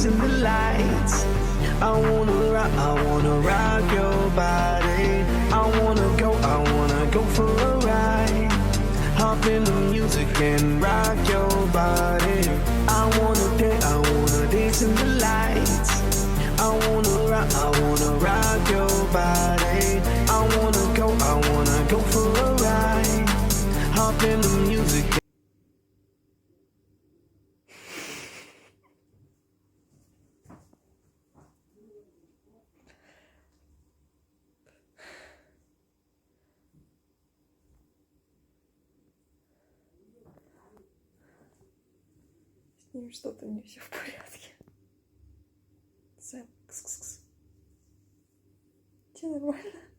dancing the lights. I wanna rock your body. I wanna go for a ride. Hop in the music and rock your body. I wanna dance in the lights. I wanna rock your body. I wanna go for a ride. Hop in the music. С ним что-то не все в порядке. Сэм, кс-кс-кс. Тебе нормально?